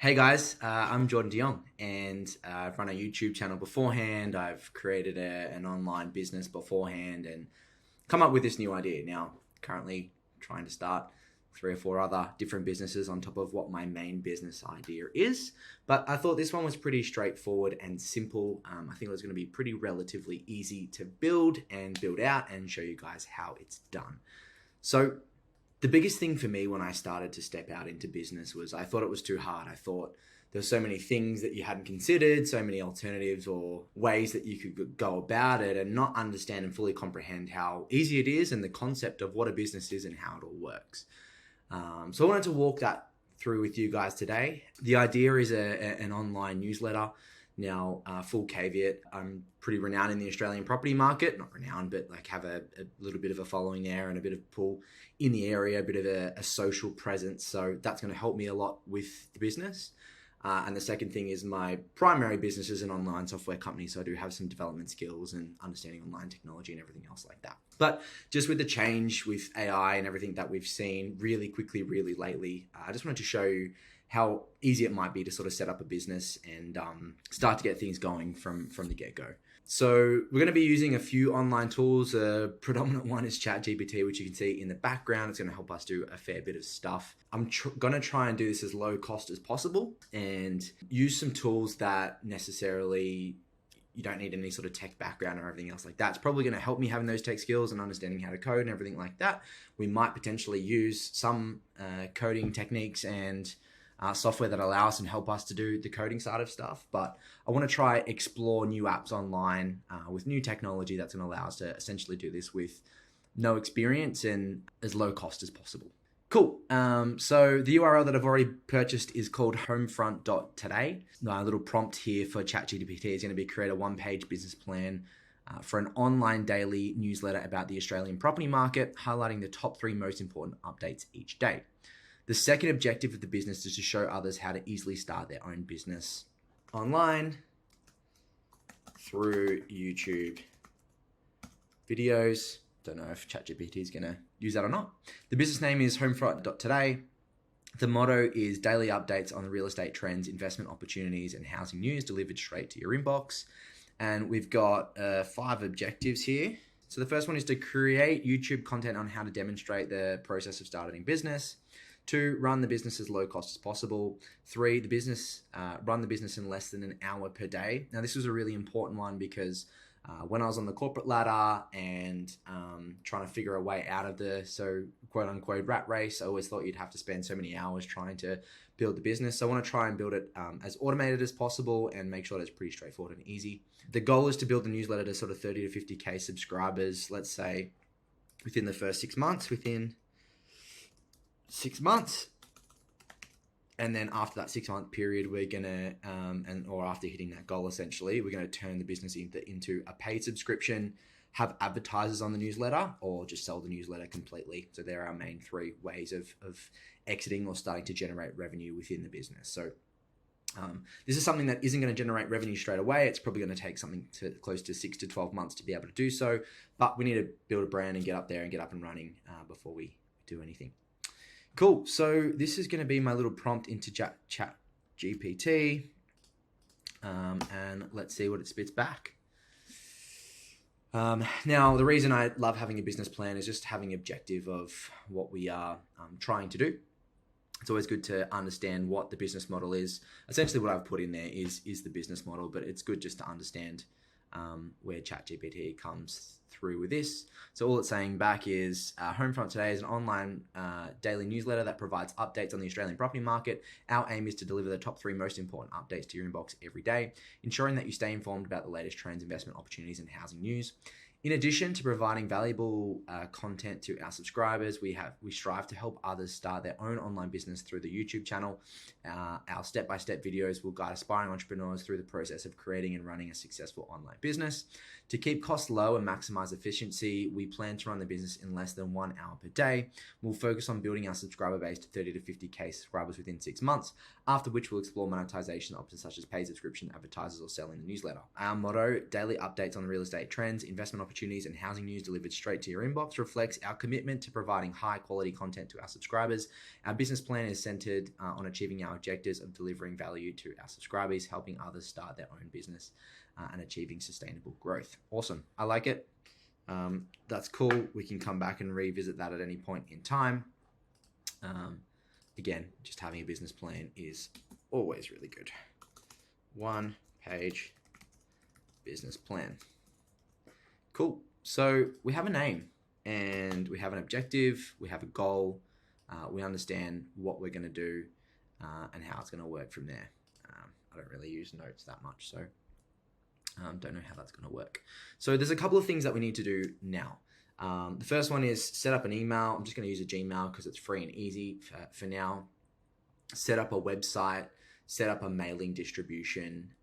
Hey guys, I'm Jordan DeYoung, and I've run a YouTube channel beforehand. I've created an online business beforehand and come up with this new idea. Now, currently trying to start 3 or 4 other different businesses on top of what my main business idea is. But I thought this one was pretty straightforward and simple. I think it was going to be pretty relatively easy to build and build out and show you guys how it's done. So the biggest thing for me when I started to step out into business was I thought it was too hard. I thought there were so many things that you hadn't considered, so many alternatives or ways that you could go about it and not understand and fully comprehend how easy it is and the concept of what a business is and how it all works. So I wanted to walk that through with you guys today. The idea is an online newsletter. Now, full caveat, I'm pretty renowned in the Australian property market. Not renowned, but like have a little bit of a following there and a bit of pull in the area, a bit of a social presence. So that's going to help me a lot with the business. And the second thing is my primary business is an online software company. So I do have some development skills and understanding online technology and everything else like that. But just with the change with AI and everything that we've seen really quickly, really lately, I just wanted to show you how easy it might be to sort of set up a business and start to get things going from the get-go. So we're going to be using a few online tools. A predominant one is ChatGPT, which you can see in the background. It's going to help us do a fair bit of stuff. I'm going to try and do this as low cost as possible and use some tools that necessarily you don't need any sort of tech background or everything else like that. It's probably going to help me having those tech skills and understanding how to code and everything like that. We might potentially use some coding techniques and software that allow us and help us to do the coding side of stuff. But I want to try explore new apps online with new technology that's going to allow us to essentially do this with no experience and as low cost as possible. Cool. So the URL that I've already purchased is called Homefront.today. My little prompt here for ChatGPT is going to be create a one-page business plan for an online daily newsletter about the Australian property market, highlighting the top 3 most important updates each day. The second objective of the business is to show others how to easily start their own business online through YouTube videos. Don't know if ChatGPT is going to use that or not. The business name is Homefront.today. The motto is daily updates on real estate trends, investment opportunities, and housing news delivered straight to your inbox. And we've got 5 objectives here. So the first one is to create YouTube content on how to demonstrate the process of starting a business. 2, run the business as low cost as possible. 3, run the business in less than an hour per day. Now, this was a really important one because when I was on the corporate ladder and trying to figure a way out of the quote unquote rat race, I always thought you'd have to spend so many hours trying to build the business. So I want to try and build it as automated as possible and make sure that it's pretty straightforward and easy. The goal is to build the newsletter to sort of 30 to 50K subscribers, let's say within the first 6 months, and then after that 6-month period, we're gonna or after hitting that goal, essentially, we're gonna turn the business into a paid subscription, have advertisers on the newsletter, or just sell the newsletter completely. So there are our main 3 ways of exiting or starting to generate revenue within the business. So this is something that isn't going to generate revenue straight away. It's probably going to take something close to 6 to 12 months to be able to do so. But we need to build a brand and get up there and get up and running before we do anything. Cool. So this is going to be my little prompt into ChatGPT, and let's see what it spits back. Now, the reason I love having a business plan is just having objective of what we are trying to do. It's always good to understand what the business model is. Essentially, what I've put in there is the business model, but it's good just to understand where ChatGPT comes through with this. So all it's saying back is Homefront Today is an online daily newsletter that provides updates on the Australian property market. Our aim is to deliver the top 3 most important updates to your inbox every day, ensuring that you stay informed about the latest trends, investment opportunities, and housing news. In addition to providing valuable content to our subscribers, we strive to help others start their own online business through the YouTube channel. Our step-by-step videos will guide aspiring entrepreneurs through the process of creating and running a successful online business. To keep costs low and maximize efficiency, we plan to run the business in less than 1 hour per day. We'll focus on building our subscriber base to 30 to 50K subscribers within 6 months. after which we'll explore monetization options such as paid subscription, advertisers, or selling the newsletter. Our motto, daily updates on real estate trends, investment opportunities, and housing news delivered straight to your inbox, reflects our commitment to providing high quality content to our subscribers. Our business plan is centered on achieving our objectives of delivering value to our subscribers, helping others start their own business, and achieving sustainable growth. Awesome. I like it. That's cool. We can come back and revisit that at any point in time. Again, just having a business plan is always really good. 1 page business plan. Cool. So we have a name and we have an objective, we have a goal, we understand what we're going to do and how it's going to work from there. I don't really use notes that much, so don't know how that's going to work. So there's a couple of things that we need to do now. The first one is set up an email. I'm just going to use a Gmail because it's free and easy for now. Set up a website, set up a mailing distribution,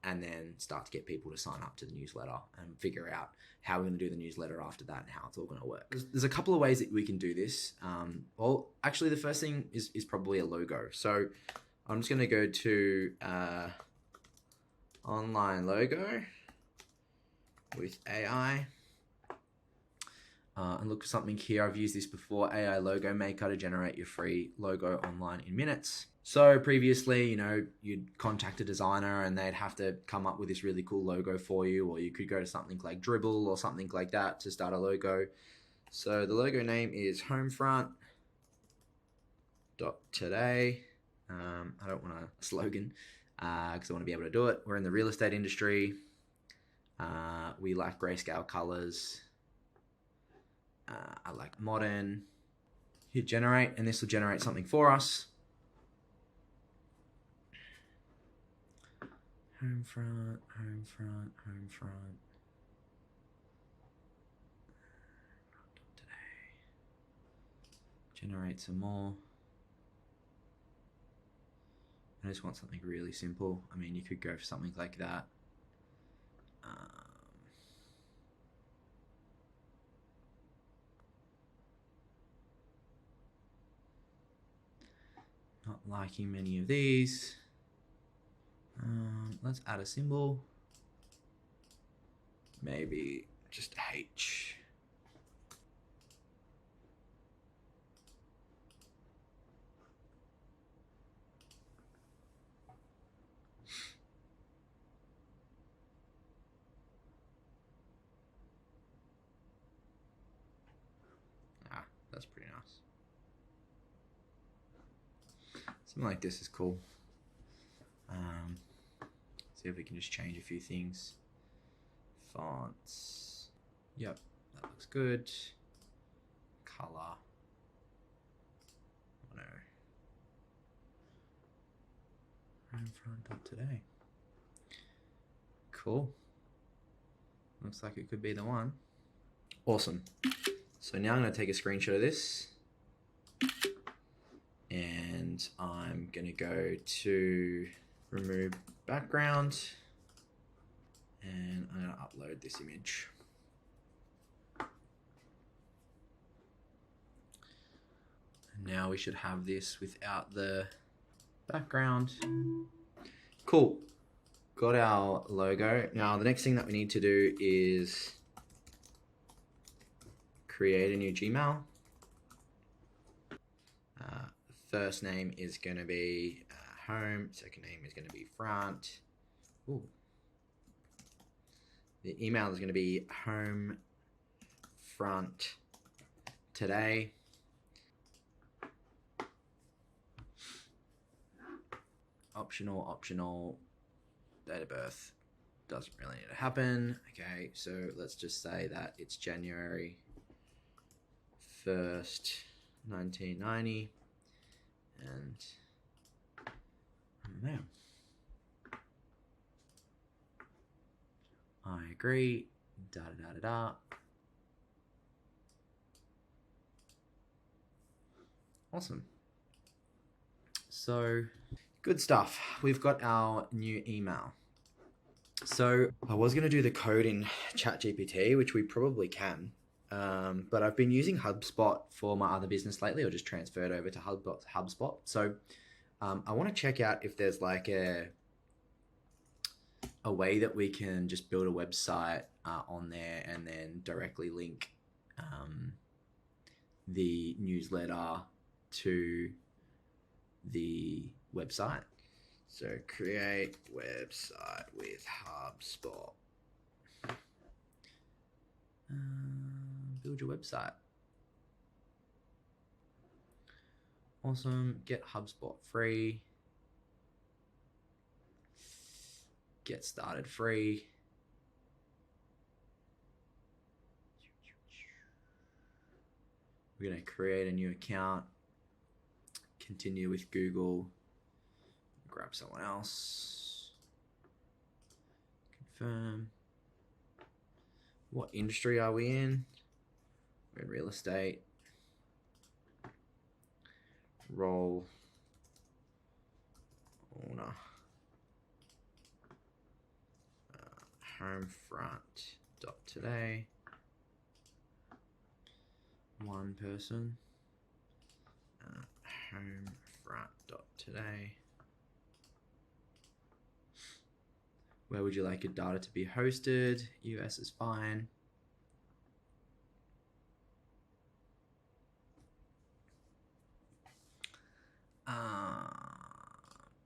and then start to get people to sign up to the newsletter and figure out how we're going to do the newsletter after that and how it's all going to work. There's a couple of ways that we can do this. Well, actually, the first thing is probably a logo. So I'm just going to go to online logo with AI. And look for something here. I've used this before, AI Logo Maker, to generate your free logo online in minutes. So previously, you'd contact a designer and they'd have to come up with this really cool logo for you, or you could go to something like Dribbble or something like that to start a logo. So the logo name is Homefront.today. I don't want a slogan because I want to be able to do it. We're in the real estate industry. We like grayscale colors. I like modern. Hit generate, and this will generate something for us. Homefront. Today. Generate some more. I just want something really simple. I mean, you could go for something like that. Not liking many of these. Let's add a symbol. Maybe just H. That's pretty nice. Something like this is cool. See if we can just change a few things. Fonts. Yep, that looks good. Color. Oh no. Homefront.today. Cool. Looks like it could be the one. Awesome. So now I'm going to take a screenshot of this. And I'm going to go to remove background. And I'm going to upload this image. And now we should have this without the background. Cool. Got our logo. Now the next thing that we need to do is create a new Gmail. First name is going to be home. Second name is going to be front. Ooh. The email is going to be Homefront.today. Optional. Date of birth doesn't really need to happen. Okay, so let's just say that it's January 1st, 1990. And there. I agree. Awesome. So good stuff. We've got our new email. So I was going to do the code in ChatGPT, which we probably can. But I've been using HubSpot for my other business lately, or just transferred over to HubSpot. So I want to check out if there's like a way that we can just build a website on there and then directly link the newsletter to the website. So create website with HubSpot. Build your website. Awesome. Get HubSpot free. Get started free. We're going to create a new account. Continue with Google. Grab someone else. Confirm. What industry are we in? We're in real estate. Role owner. Homefront.today. One person. Homefront.today. Where would you like your data to be hosted? US is fine.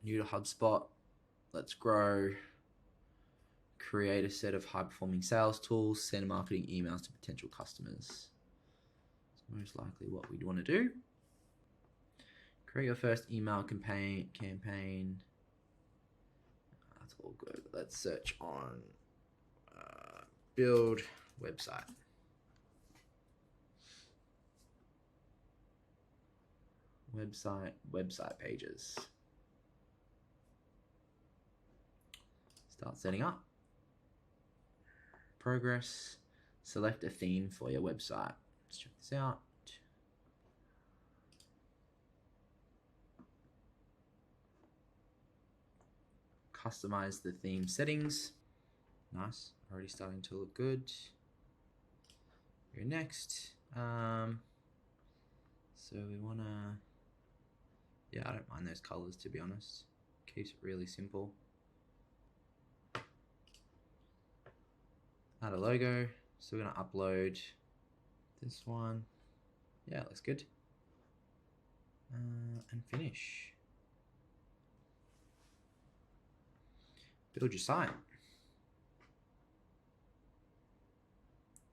New to HubSpot. Let's grow. Create a set of high-performing sales tools. Send marketing emails to potential customers. It's most likely what we'd want to do. Create your first email campaign. That's all good. Let's search on build website. Website pages. Start setting up. Progress. Select a theme for your website. Let's check this out. Customize the theme settings. Nice. Already starting to look good. Go next. So we want to... Yeah, I don't mind those colors, to be honest. Keeps it really simple. Add a logo. So we're going to upload this one. Yeah, it looks good. And finish. Build your site.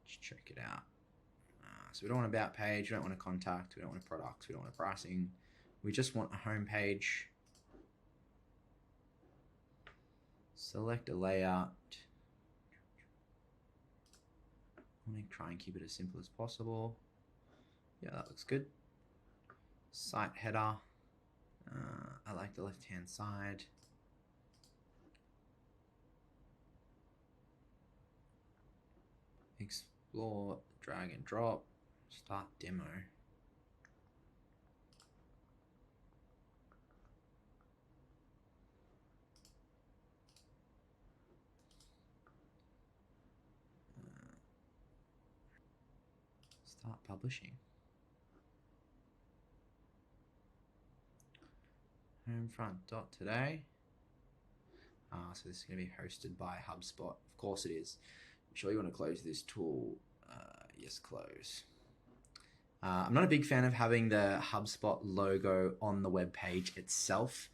Let's check it out. So we don't want an about page, we don't want a contact, we don't want a product, we don't want a pricing. We just want a home page. Select a layout. I want to try and keep it as simple as possible. Yeah, that looks good. Site header. I like the left-hand side. Explore, drag and drop. Start demo. Start publishing. Homefront.today. So this is going to be hosted by HubSpot. Of course it is. I'm sure you want to close this tool. Yes, close. I'm not a big fan of having the HubSpot logo on the web page itself.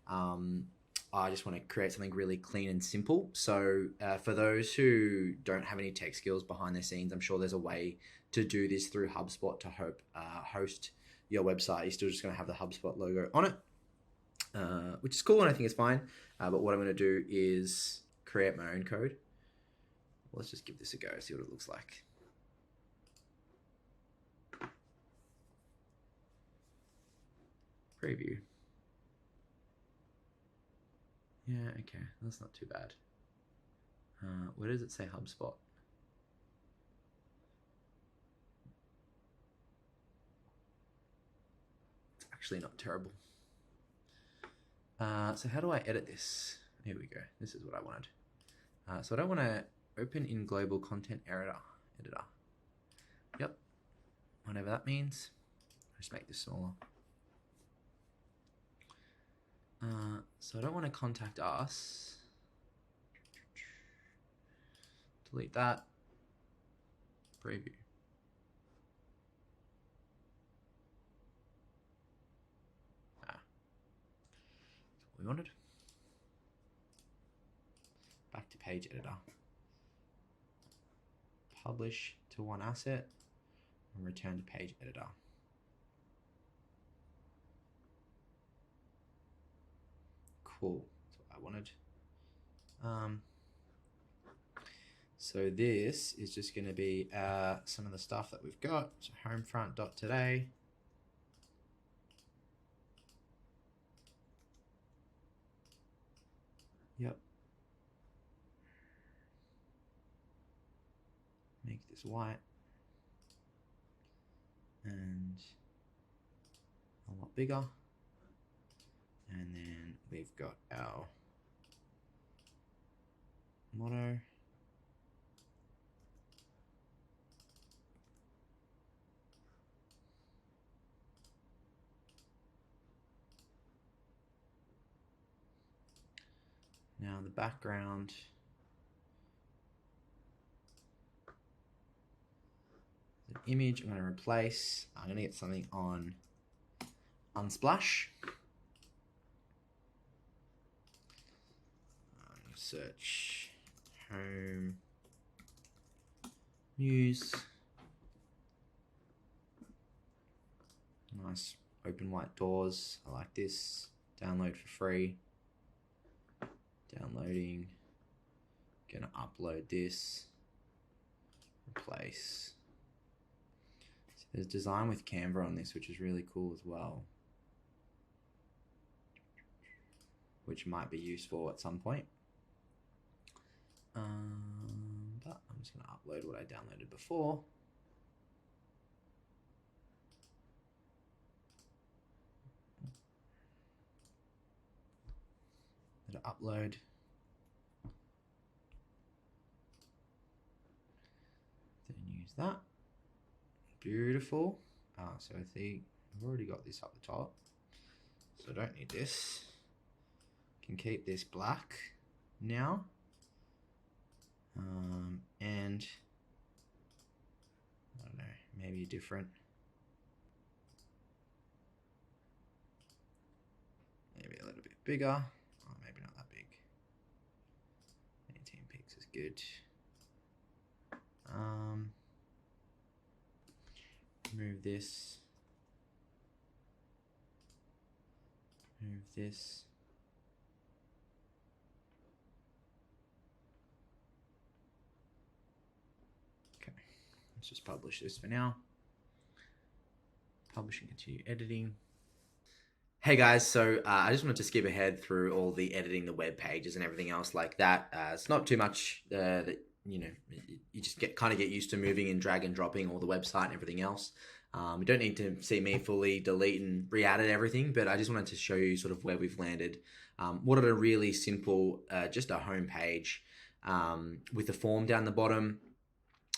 I just want to create something really clean and simple. So for those who don't have any tech skills behind the scenes, I'm sure there's a way to do this through HubSpot to host your website. You're still just going to have the HubSpot logo on it, which is cool and I think it's fine. But what I'm going to do is create my own code. Let's just give this a go, see what it looks like. Preview. Yeah, okay, that's not too bad. Where does it say HubSpot? It's actually not terrible. So how do I edit this? Here we go. This is what I wanted. So I don't want to open in global content editor. Yep. Whatever that means. Just make this smaller. So I don't want to contact us. Delete that. Preview. That's what we wanted. Back to page editor. Publish to one asset and return to page editor. Cool. That's what I wanted. So this is just going to be some of the stuff that we've got. So Homefront.today. Yep. Make this white and a lot bigger. And then we've got our motto. Now the background, the image I'm going to replace. I'm going to get something on Unsplash. Search home news. Nice open white doors. I like this. Download for free. Downloading. Gonna upload this. Replace. So there's design with Canva on this, which is really cool as well. Which might be useful at some point. But I'm just going to upload what I downloaded before. Let it upload. Then use that. Beautiful. So I think I've already got this up the top. So I don't need this. Can keep this black now. And I don't know, maybe different. Maybe a little bit bigger. Oh, maybe not that big. 18 pixels is good. Move this. Move this. Let's just publish this for now. Publish and continue editing. Hey guys, so I just wanted to skip ahead through all the editing the web pages and everything else like that. It's not too much that, you know, you just kind of get used to moving and drag and dropping all the website and everything else. You don't need to see me fully delete and re-edit everything, but I just wanted to show you sort of where we've landed. What are a really simple, just a home page with the form down the bottom.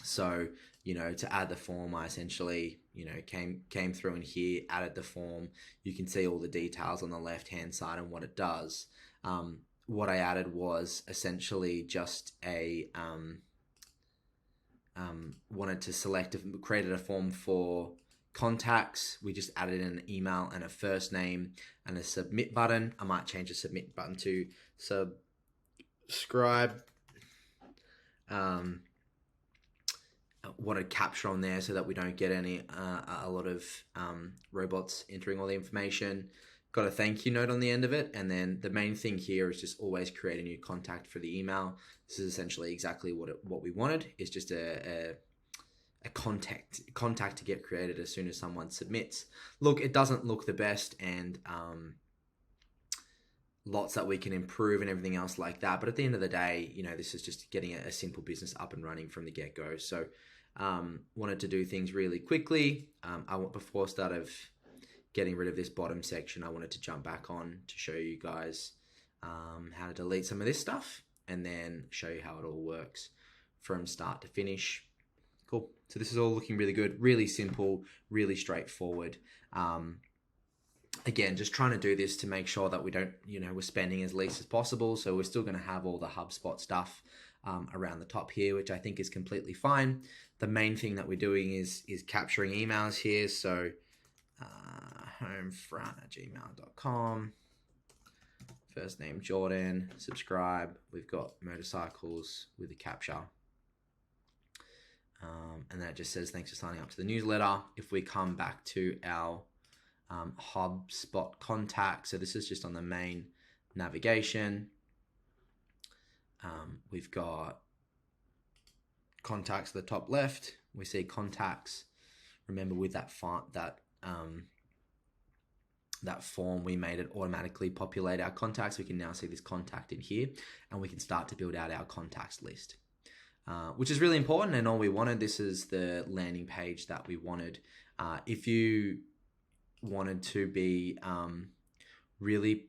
So, you know, to add the form, I essentially, you know, came through in here, added the form. You can see all the details on the left-hand side and what it does. What I added was essentially just a, wanted to select, created a form for contacts. We just added an email and a first name and a submit button. I might change the submit button to subscribe. Want to capture on there so that we don't get any a lot of robots entering all the information. Got a thank you note on the end of it, and then the main thing here is just always create a new contact for the email. This is essentially exactly what we wanted. It's just a contact to get created as soon as someone submits. Look, it doesn't look the best, and lots that we can improve and everything else like that. But at the end of the day, you know, this is just getting a simple business up and running from the get-go. So wanted to do things really quickly. Before start of getting rid of this bottom section, I wanted to jump back on to show you guys how to delete some of this stuff and then show you how it all works from start to finish. Cool. So this is all looking really good, really simple, really straightforward. again, just trying to do this to make sure that we don't, we're spending as least as possible. So we're still going to have all the HubSpot stuff around the top here, which I think is completely fine. The main thing that we're doing is capturing emails here. So homefront@gmail.com. First name Jordan, subscribe. We've got motorcycles with a capture. And that just says thanks for signing up to the newsletter. If we come back to our HubSpot contact, so this is just on the main navigation. We've got contacts at the top left. We see contacts. Remember, with that font, that form, we made it automatically populate our contacts. We can now see this contact in here, and we can start to build out our contacts list, which is really important. And all we wanted, this is the landing page that we wanted. If you wanted to be really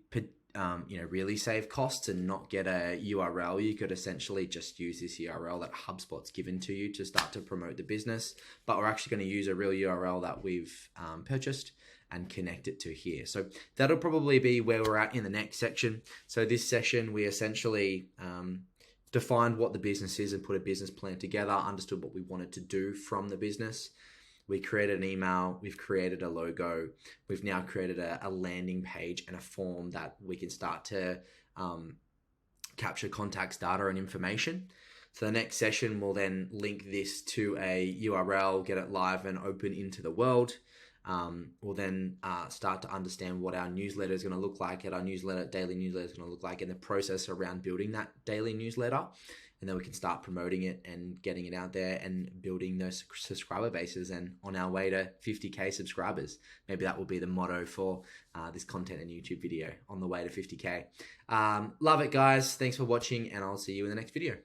save costs and not get a URL, you could essentially just use this URL that HubSpot's given to you to start to promote the business. But we're actually going to use a real URL that we've purchased and connect it to here. So that'll probably be where we're at in the next section. So this session, we essentially defined what the business is and put a business plan together, understood what we wanted to do from the business. We created an email, we've created a logo, we've now created a landing page and a form that we can start to capture contacts, data, and information. So the next session will then link this to a URL, get it live and open into the world. We'll then start to understand what our newsletter is going to look like, daily newsletter is going to look like, and the process around building that daily newsletter. And then we can start promoting it and getting it out there and building those subscriber bases, and on our way to 50K subscribers. Maybe that will be the motto for this content and YouTube video, on the way to 50K. Love it, guys. Thanks for watching, and I'll see you in the next video.